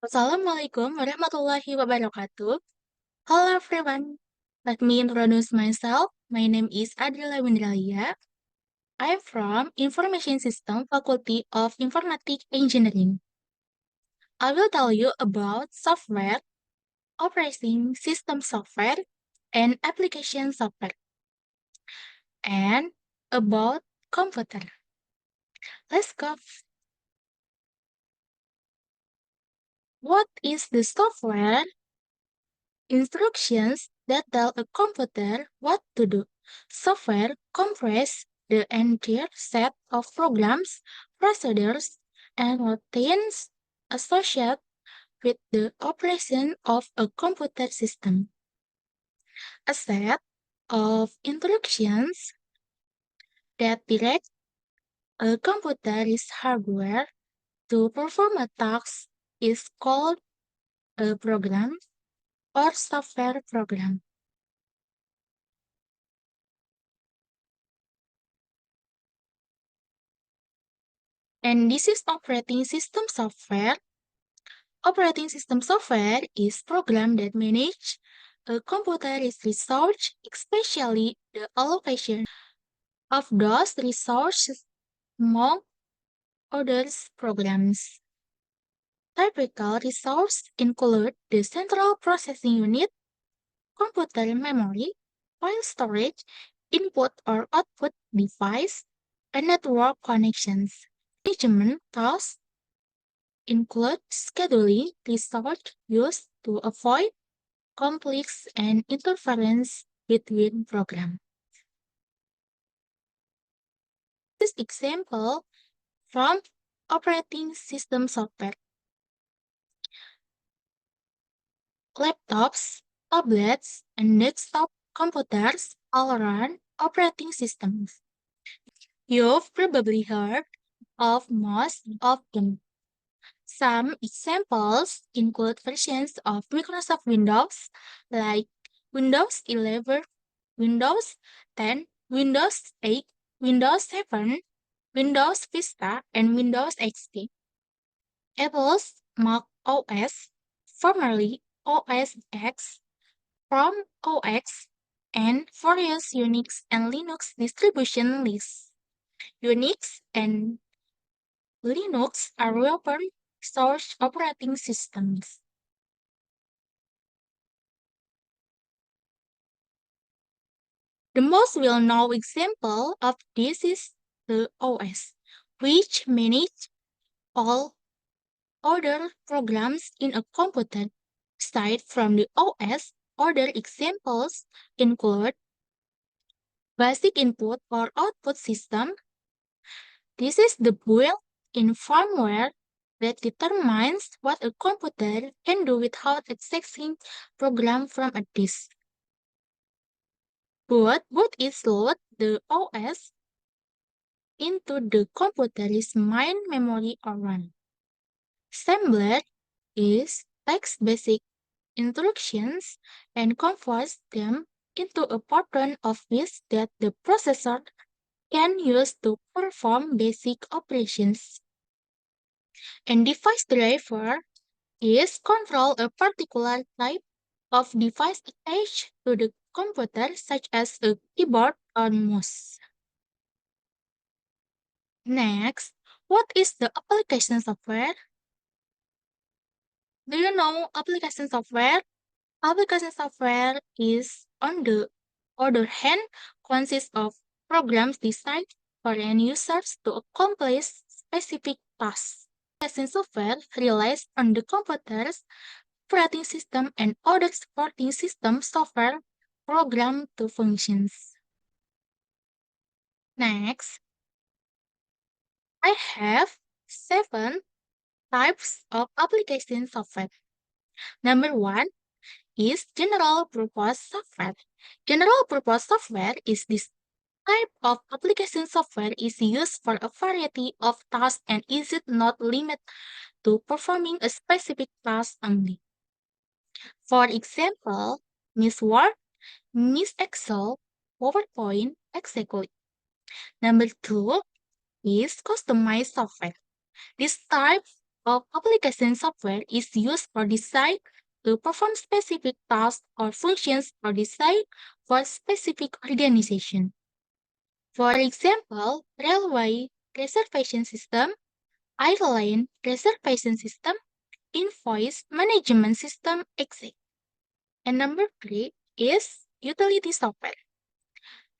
Assalamualaikum warahmatullahi wabarakatuh. Hello everyone. Let me introduce myself. My name is Adrila Windralia. I'm from Information System Faculty of Informatic Engineering. I will tell you about software, operating system software, and application software, and about computer. Let's go. What is the software? Instructions that tell a computer what to do. Software comprises the entire set of programs, procedures, and routines associated with the operation of a computer system. A set of instructions that direct a computer's hardware to perform a task is called a program or software program. And this is operating system software. Operating system software is program that manage a computer's resource, especially the allocation of those resources among others programs. Typical resources include the central processing unit, computer memory, file storage, input or output device, and network connections. Management tasks include scheduling resource use to avoid conflicts and interference between programs. This example from operating system software. Laptops, tablets, and desktop computers all run operating systems. You've probably heard of most of them. Some examples include versions of Microsoft Windows like Windows 11, Windows 10, Windows 8, Windows 7, Windows Vista, and Windows XP. Apple's Mac OS, formerly OS X, Chrome OS, and various Unix and Linux distribution lists. Unix and Linux are open source operating systems. The most well-known example of this is the OS, which manages all other programs in a computer. Aside from the OS, other examples include basic input or output system. This is the built-in firmware that determines what a computer can do without accessing program from a disk. Boot is load the OS into the computer's main memory or RAM. Assembler is takes basic instructions and converts them into a pattern of bits that the processor can use to perform basic operations. And device driver is control a particular type of device attached to the computer, such as a keyboard or mouse. Next, what is the application software? Do you know application software? Application software is, on the other hand, consists of programs designed for end users to accomplish specific tasks. Application software relies on the computer's operating system and other supporting system software programmed to functions. Next, I have 7 types of application software. Number 1 is general purpose software. General purpose software is this type of application software is used for a variety of tasks and is it not limited to performing a specific task only. For example, Miss Word, Miss Excel, PowerPoint, etc. Number 2 is customized software. This type of application software is used or designed to perform specific tasks or functions or designed for specific organization. For example, railway reservation system, airline reservation system, invoice management system, etc. And number 3 is utility software.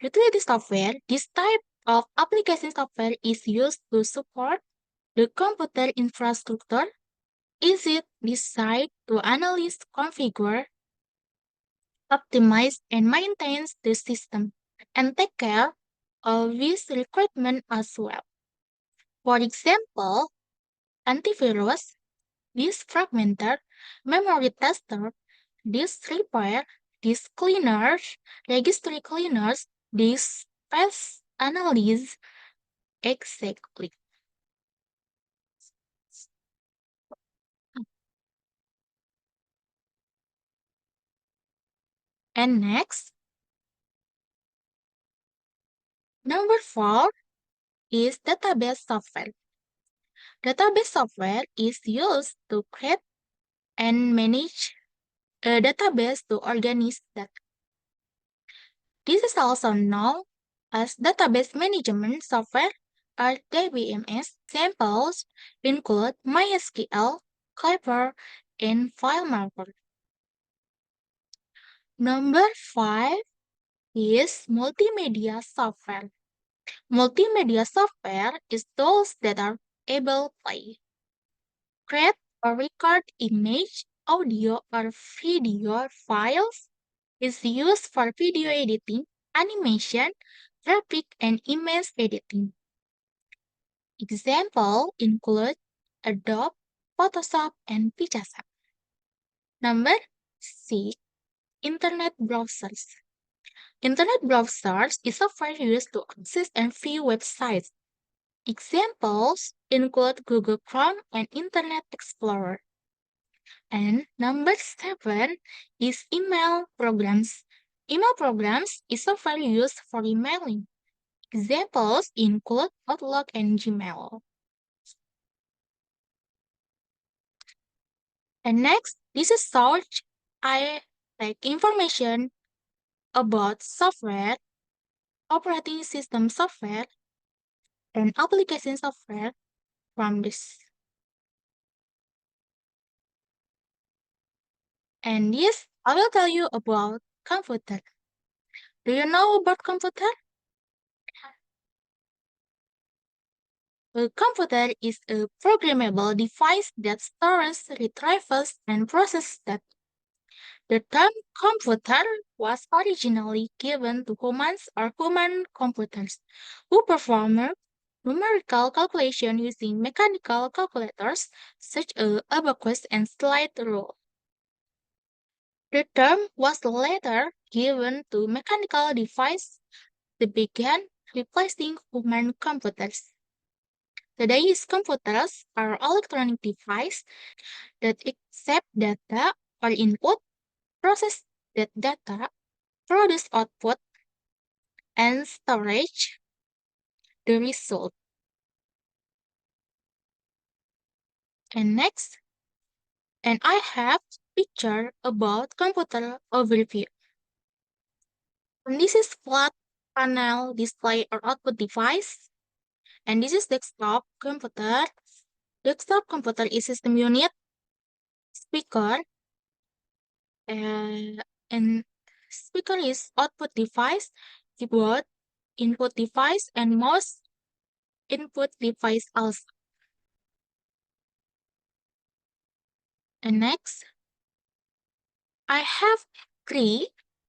Utility software, this type of application software is used to support the computer infrastructure. Is it designed to analyze, configure, optimize, and maintain the system, and take care of this requirement as well. For example, antivirus, disk fragmenter, memory tester, disk repair, disk cleaners, registry cleaners, disk space analysis, exactly. And next, number 4 is database software. Database software is used to create and manage a database to organize data. This is also known as database management software or DBMS. Examples include MySQL, Clipper, and FileMaker. Number 5 is multimedia software. Multimedia software is tools that are able to play, create or record image, audio, or video files. Is used for video editing, animation, graphic, and image editing. Examples include Adobe, Photoshop, and Picasa. Number 6. Internet browsers. Internet browsers is software used to access and view websites. Examples include Google Chrome and Internet Explorer. And number 7 is email programs. Email programs is software used for emailing. Examples include Outlook and Gmail. And next, this is search. I take information about software, operating system software, and application software from this. And yes, I will tell you about computer. Do you know about computer? A computer is a programmable device that stores, retrieves, and processes data. The term computer was originally given to humans or human computers who perform numerical calculation using mechanical calculators such as abacus and slide rule. The term was later given to mechanical devices that began replacing human computers. Today's computers are electronic devices that accept data or input, process that data, produce output, and storage the result. And next, and I have picture about computer overview. And this is flat panel display or output device. And this is desktop computer. Desktop computer is system unit, speaker, and speaker is output device, keyboard, input device, and mouse input device also. And next, I have 3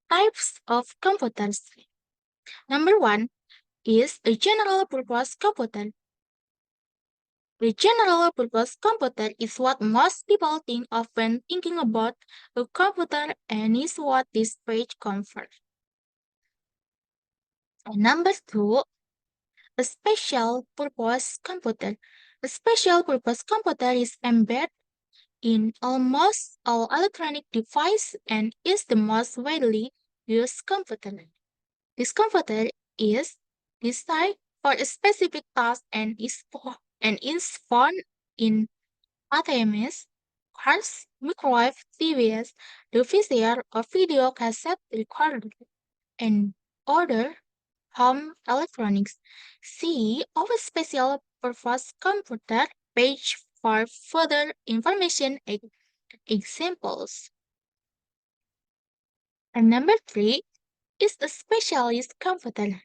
types of computers. Number 1 is a general purpose computer. The general purpose computer is what most people think of when thinking about a computer and is what this page covers. And number 2, a special purpose computer. A special purpose computer is embedded in almost all electronic devices and is the most widely used computer. This computer is designed for a specific task and is found in ATMs, cars, microwave, TVs, the VCR or video cassette recorder, and other home electronics. See our special purpose computer page for further information and examples. And number three is a specialist computer.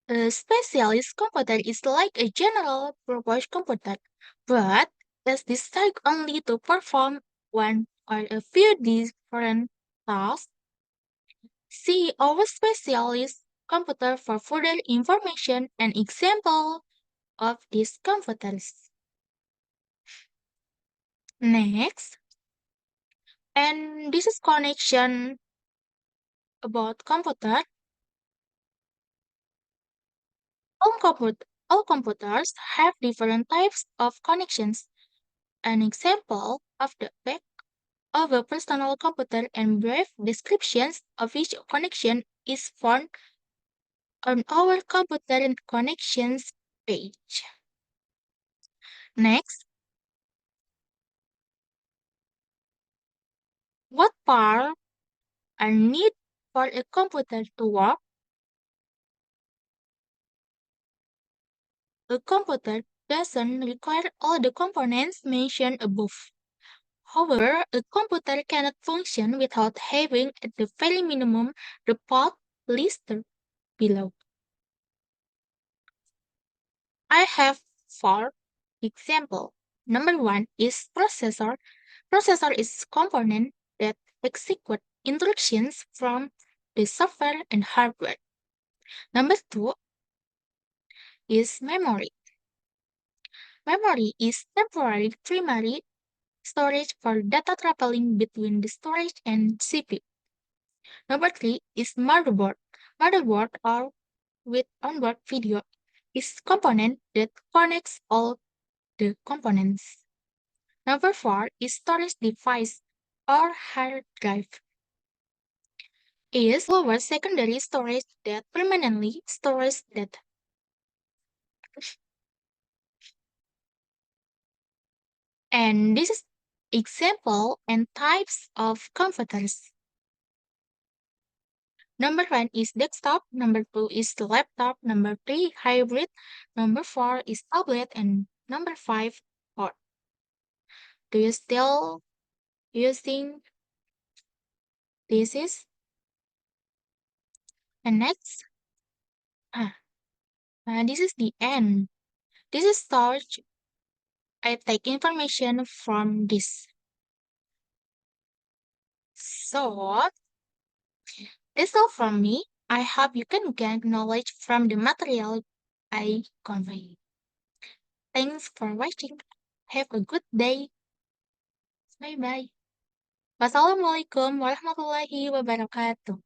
A specialist computer is like a general purpose computer, but is designed only to perform one or a few different tasks. See our specialist computer for further information and example of these computers. Next, and this is connection about computer. All computers have different types of connections. An example of the back of a personal computer and brief descriptions of each connection is found on our computer and connections page. Next, what parts are needed for a computer to work? A computer doesn't require all the components mentioned above. However, a computer cannot function without having at the very minimum the part listed below. I have four examples. Number one is processor. Processor is component that execute instructions from the software and hardware. Number two is memory. Memory is temporary primary storage for data traveling between the storage and CPU. Number three is motherboard. Motherboard or with onboard video is component that connects all the components. Number four is storage device or hard drive. Is lower secondary storage that permanently stores data. And this is example and types of computers. Number one is desktop, number two is laptop, number three hybrid, number four is tablet, and number five board. Do you still using this is? And next, ah, this is the end. This is storage. I take information from this. So that's all from me. I hope you can gain knowledge from the material I convey. Thanks for watching. Have a good day. Bye bye. Wassalamualaikum warahmatullahi wabarakatuh.